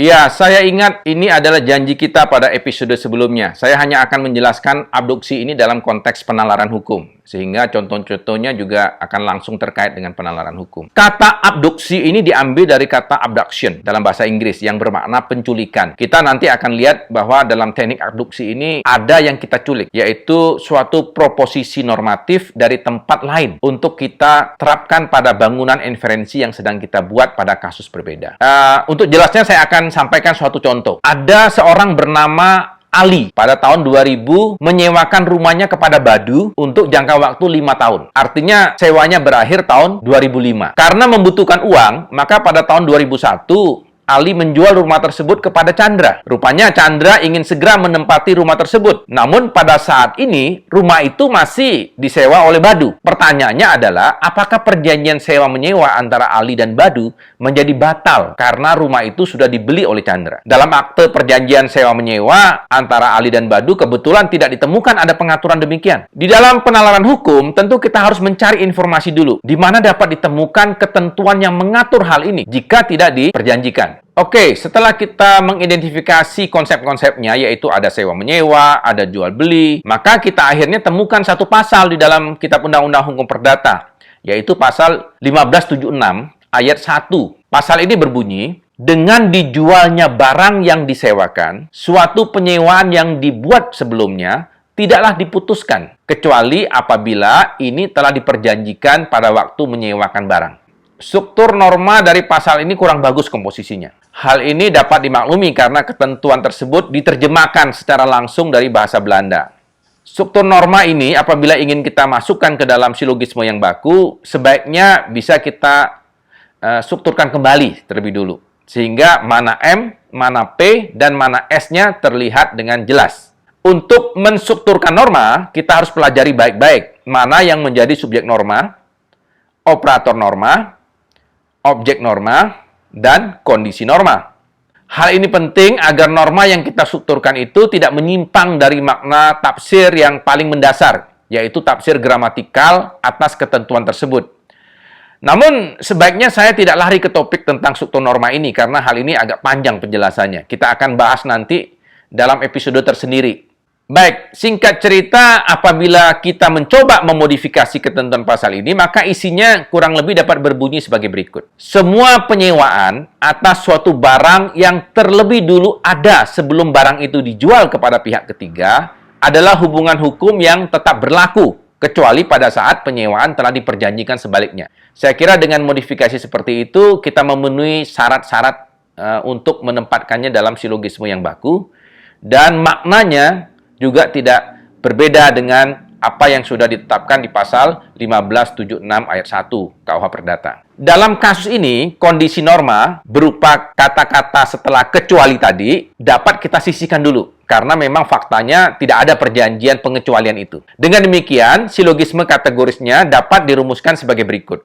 Iya, saya ingat ini adalah janji kita pada episode sebelumnya. Saya hanya akan menjelaskan abduksi ini dalam konteks penalaran hukum. Sehingga contoh-contohnya juga akan langsung terkait dengan penalaran hukum. Kata abduksi ini diambil dari kata abduction dalam bahasa Inggris yang bermakna penculikan. Kita nanti akan lihat bahwa dalam teknik abduksi ini ada yang kita culik, yaitu suatu proposisi normatif dari tempat lain untuk kita terapkan pada bangunan inferensi yang sedang kita buat pada kasus berbeda. Untuk jelasnya saya akan sampaikan suatu contoh. Ada seorang bernama Ali pada tahun 2000 menyewakan rumahnya kepada Badu untuk jangka waktu 5 tahun. Artinya sewanya berakhir tahun 2005. Karena membutuhkan uang, maka pada tahun 2001 Ali menjual rumah tersebut kepada Chandra. Rupanya Chandra ingin segera menempati rumah tersebut. Namun pada saat ini rumah itu masih disewa oleh Badu. Pertanyaannya adalah apakah perjanjian sewa-menyewa antara Ali dan Badu menjadi batal karena rumah itu sudah dibeli oleh Chandra. Dalam akte perjanjian sewa-menyewa antara Ali dan Badu kebetulan tidak ditemukan ada pengaturan demikian. Di dalam penalaran hukum tentu kita harus mencari informasi dulu di mana dapat ditemukan ketentuan yang mengatur hal ini jika tidak diperjanjikan. Oke, setelah kita mengidentifikasi konsep-konsepnya, yaitu ada sewa-menyewa, ada jual-beli, maka kita akhirnya temukan satu pasal di dalam Kitab Undang-Undang Hukum Perdata, yaitu pasal 1576 ayat 1. Pasal ini berbunyi, dengan dijualnya barang yang disewakan, suatu penyewaan yang dibuat sebelumnya tidaklah diputuskan, kecuali apabila ini telah diperjanjikan pada waktu menyewakan barang. Struktur norma dari pasal ini kurang bagus komposisinya. Hal ini dapat dimaklumi karena ketentuan tersebut diterjemahkan secara langsung dari bahasa Belanda. Struktur norma ini apabila ingin kita masukkan ke dalam silogisme yang baku, sebaiknya bisa kita strukturkan kembali terlebih dulu. Sehingga mana M, mana P, dan mana S-nya terlihat dengan jelas. Untuk menstrukturkan norma, kita harus pelajari baik-baik mana yang menjadi subjek norma, operator norma, objek norma, dan kondisi norma. Hal ini penting agar norma yang kita strukturkan itu tidak menyimpang dari makna tafsir yang paling mendasar, yaitu tafsir gramatikal atas ketentuan tersebut. Namun, sebaiknya saya tidak lari ke topik tentang struktur norma ini, karena hal ini agak panjang penjelasannya. Kita akan bahas nanti dalam episode tersendiri. Baik, singkat cerita, apabila kita mencoba memodifikasi ketentuan pasal ini, maka isinya kurang lebih dapat berbunyi sebagai berikut. Semua penyewaan atas suatu barang yang terlebih dulu ada sebelum barang itu dijual kepada pihak ketiga adalah hubungan hukum yang tetap berlaku, kecuali pada saat penyewaan telah diperjanjikan sebaliknya. Saya kira dengan modifikasi seperti itu, kita memenuhi syarat-syarat untuk menempatkannya dalam silogisme yang baku, dan maknanya juga tidak berbeda dengan apa yang sudah ditetapkan di pasal 1576 ayat 1 KUH Perdata. Dalam kasus ini, kondisi norma berupa kata-kata setelah kecuali tadi dapat kita sisihkan dulu, karena memang faktanya tidak ada perjanjian pengecualian itu. Dengan demikian, silogisme kategorisnya dapat dirumuskan sebagai berikut.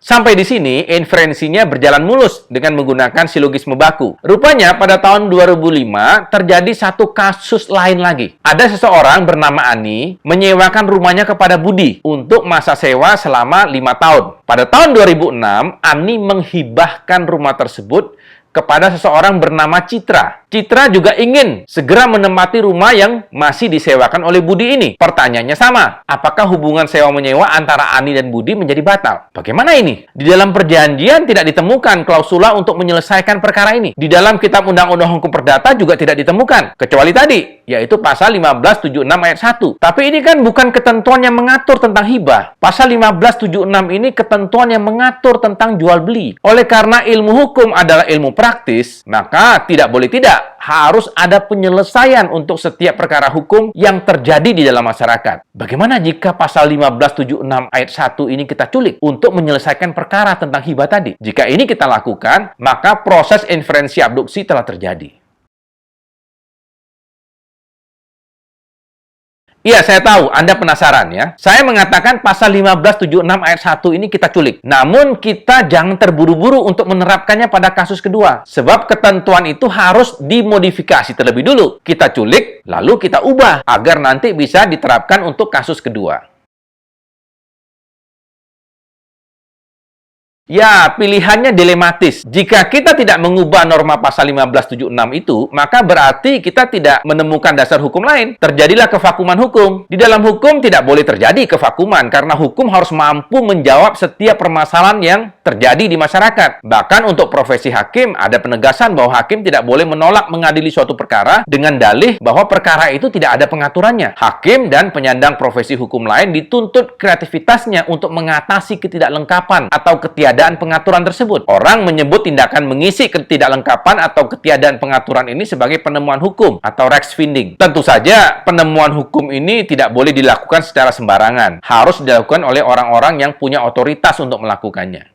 Sampai di sini, inferensinya berjalan mulus dengan menggunakan silogisme baku. Rupanya, pada tahun 2005, terjadi satu kasus lain lagi. Ada seseorang bernama Ani menyewakan rumahnya kepada Budi untuk masa sewa selama 5 tahun. Pada tahun 2006, Ani menghibahkan rumah tersebut kepada seseorang bernama Citra. Citra juga ingin segera menempati rumah yang masih disewakan oleh Budi ini. Pertanyaannya sama, apakah hubungan sewa-menyewa antara Ani dan Budi menjadi batal? Bagaimana ini? Di dalam perjanjian tidak ditemukan klausula untuk menyelesaikan perkara ini. Di dalam Kitab Undang-Undang Hukum Perdata juga tidak ditemukan, kecuali tadi, yaitu pasal 1576 ayat 1. Tapi ini kan bukan ketentuan yang mengatur tentang hibah. Pasal 1576 ini ketentuan yang mengatur tentang jual beli. Oleh karena ilmu hukum adalah ilmu praktis, maka tidak boleh tidak harus ada penyelesaian untuk setiap perkara hukum yang terjadi di dalam masyarakat. Bagaimana jika pasal 1576 ayat 1 ini kita culik untuk menyelesaikan perkara tentang hibah tadi? Jika ini kita lakukan, maka proses inferensi abduksi telah terjadi. Iya, saya tahu. Anda penasaran ya. Saya mengatakan pasal 1576 ayat 1 ini kita culik. Namun, kita jangan terburu-buru untuk menerapkannya pada kasus kedua. Sebab ketentuan itu harus dimodifikasi terlebih dulu. Kita culik, lalu kita ubah. Agar nanti bisa diterapkan untuk kasus kedua. Ya, pilihannya dilematis. Jika kita tidak mengubah norma pasal 1576 itu, maka berarti kita tidak menemukan dasar hukum lain. Terjadilah kevakuman hukum. Di dalam hukum tidak boleh terjadi kevakuman, karena hukum harus mampu menjawab setiap permasalahan yang terjadi di masyarakat. Bahkan untuk profesi hakim, ada penegasan bahwa hakim tidak boleh menolak mengadili suatu perkara dengan dalih bahwa perkara itu tidak ada pengaturannya. Hakim dan penyandang profesi hukum lain dituntut kreativitasnya untuk mengatasi ketidaklengkapan atau ketiadaan pengaturan tersebut. Orang menyebut tindakan mengisi ketidaklengkapan atau ketiadaan pengaturan ini sebagai penemuan hukum atau rechtsfinding. Tentu saja, penemuan hukum ini tidak boleh dilakukan secara sembarangan. Harus dilakukan oleh orang-orang yang punya otoritas untuk melakukannya.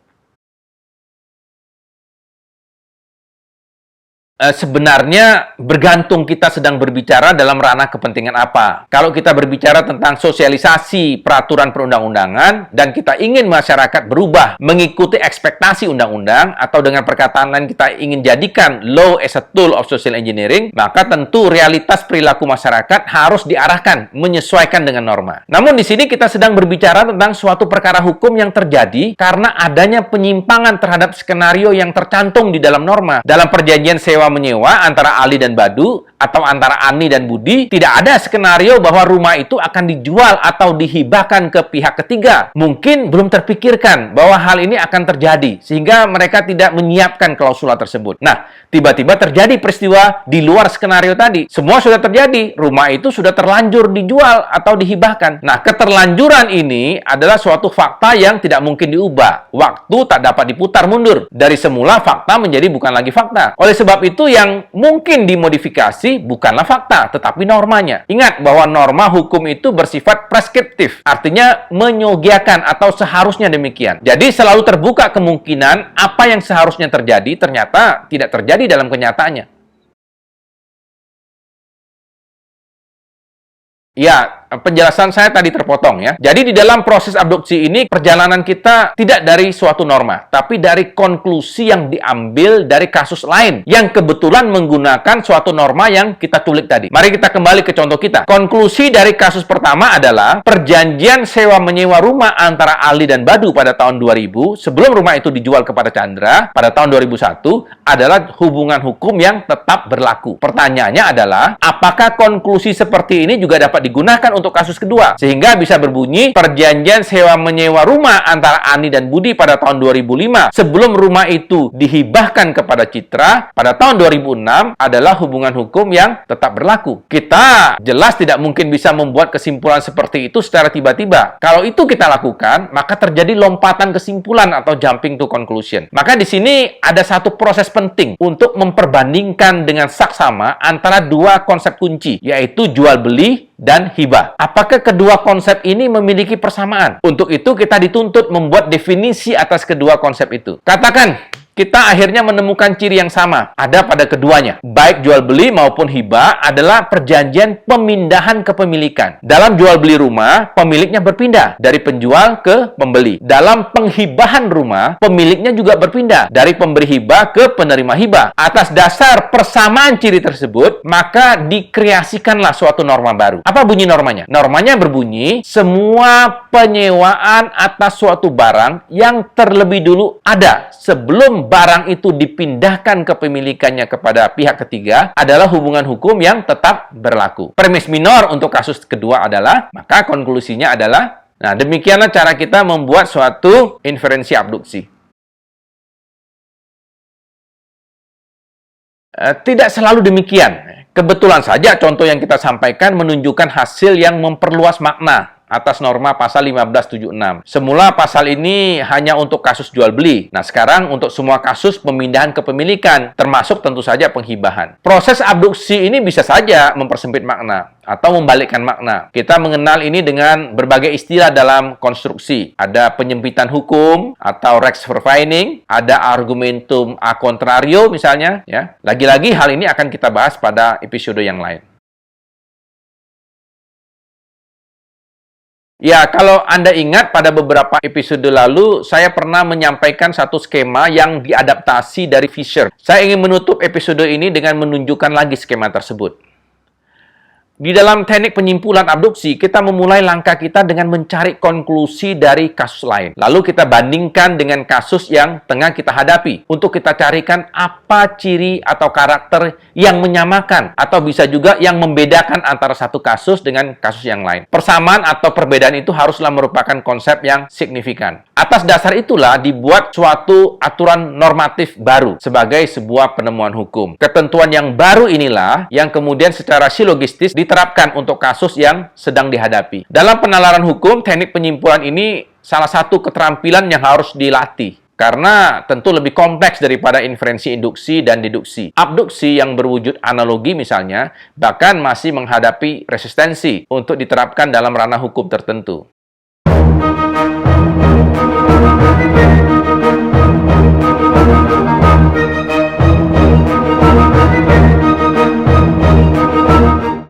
Sebenarnya bergantung kita sedang berbicara dalam ranah kepentingan apa. Kalau kita berbicara tentang sosialisasi peraturan perundang-undangan dan kita ingin masyarakat berubah mengikuti ekspektasi undang-undang, atau dengan perkataan lain kita ingin jadikan law as a tool of social engineering, maka tentu realitas perilaku masyarakat harus diarahkan menyesuaikan dengan norma. Namun di sini kita sedang berbicara tentang suatu perkara hukum yang terjadi karena adanya penyimpangan terhadap skenario yang tercantum di dalam norma. Dalam perjanjian sewa menyewa antara Ali dan Badu atau antara Ani dan Budi, tidak ada skenario bahwa rumah itu akan dijual atau dihibahkan ke pihak ketiga. Mungkin belum terpikirkan bahwa hal ini akan terjadi, sehingga mereka tidak menyiapkan klausula tersebut. Nah, tiba-tiba terjadi peristiwa di luar skenario tadi. Semua sudah terjadi, rumah itu sudah terlanjur dijual atau dihibahkan. Nah, keterlanjuran ini adalah suatu fakta yang tidak mungkin diubah. Waktu tak dapat diputar mundur. Dari semula fakta menjadi bukan lagi fakta. Oleh sebab itu yang mungkin dimodifikasi bukanlah fakta, tetapi normanya. Ingat bahwa norma hukum itu bersifat preskriptif, artinya menyogiakan atau seharusnya demikian. Jadi selalu terbuka kemungkinan apa yang seharusnya terjadi ternyata tidak terjadi dalam kenyataannya. Ya, penjelasan saya tadi terpotong ya. Jadi di dalam proses abduksi ini, perjalanan kita tidak dari suatu norma, tapi dari konklusi yang diambil dari kasus lain yang kebetulan menggunakan suatu norma yang kita culik tadi. Mari kita kembali ke contoh kita. Konklusi dari kasus pertama adalah perjanjian sewa-menyewa rumah antara Ali dan Badu pada tahun 2000, sebelum rumah itu dijual kepada Chandra pada tahun 2001, adalah hubungan hukum yang tetap berlaku. Pertanyaannya adalah, apakah konklusi seperti ini juga dapat digunakan untuk kasus kedua, sehingga bisa berbunyi perjanjian sewa-menyewa rumah antara Ani dan Budi pada tahun 2005 sebelum rumah itu dihibahkan kepada Citra pada tahun 2006 adalah hubungan hukum yang tetap berlaku. Kita jelas tidak mungkin bisa membuat kesimpulan seperti itu secara tiba-tiba. Kalau itu kita lakukan, maka terjadi lompatan kesimpulan atau jumping to conclusion. Maka di sini ada satu proses penting untuk memperbandingkan dengan saksama antara dua konsep kunci, yaitu jual beli dan hibah. Apakah kedua konsep ini memiliki persamaan? Untuk itu kita dituntut membuat definisi atas kedua konsep itu. Katakan kita akhirnya menemukan ciri yang sama ada pada keduanya. Baik jual beli maupun hibah adalah perjanjian pemindahan kepemilikan. Dalam jual beli rumah, pemiliknya berpindah dari penjual ke pembeli. Dalam penghibahan rumah, pemiliknya juga berpindah dari pemberi hibah ke penerima hibah. Atas dasar persamaan ciri tersebut, maka dikreasikanlah suatu norma baru. Apa bunyi normanya? Normanya berbunyi, semua penyewaan atas suatu barang yang terlebih dulu ada sebelum barang itu dipindahkan kepemilikannya kepada pihak ketiga adalah hubungan hukum yang tetap berlaku. Premis minor untuk kasus kedua adalah, maka konklusinya adalah, nah demikianlah cara kita membuat suatu inferensi abduksi. Tidak selalu demikian. Kebetulan saja contoh yang kita sampaikan menunjukkan hasil yang memperluas makna atas norma pasal 1576. Semula pasal ini hanya untuk kasus jual beli. Nah, sekarang untuk semua kasus pemindahan kepemilikan, termasuk tentu saja penghibahan. Proses abduksi ini bisa saja mempersempit makna atau membalikkan makna. Kita mengenal ini dengan berbagai istilah dalam konstruksi. Ada penyempitan hukum atau rechtsverfeining, ada argumentum a contrario misalnya, ya. Lagi-lagi hal ini akan kita bahas pada episode yang lain. Ya, kalau Anda ingat pada beberapa episode lalu, saya pernah menyampaikan satu skema yang diadaptasi dari Fisher. Saya ingin menutup episode ini dengan menunjukkan lagi skema tersebut. Di dalam teknik penyimpulan abduksi, kita memulai langkah kita dengan mencari konklusi dari kasus lain. Lalu kita bandingkan dengan kasus yang tengah kita hadapi. Untuk kita carikan apa ciri atau karakter yang menyamakan, atau bisa juga yang membedakan antara satu kasus dengan kasus yang lain. Persamaan atau perbedaan itu haruslah merupakan konsep yang signifikan. Atas dasar itulah dibuat suatu aturan normatif baru sebagai sebuah penemuan hukum. Ketentuan yang baru inilah yang kemudian secara silogistis diterapkan untuk kasus yang sedang dihadapi. Dalam penalaran hukum, teknik penyimpulan ini salah satu keterampilan yang harus dilatih. Karena tentu lebih kompleks daripada inferensi induksi dan deduksi. Abduksi yang berwujud analogi misalnya, bahkan masih menghadapi resistensi untuk diterapkan dalam ranah hukum tertentu.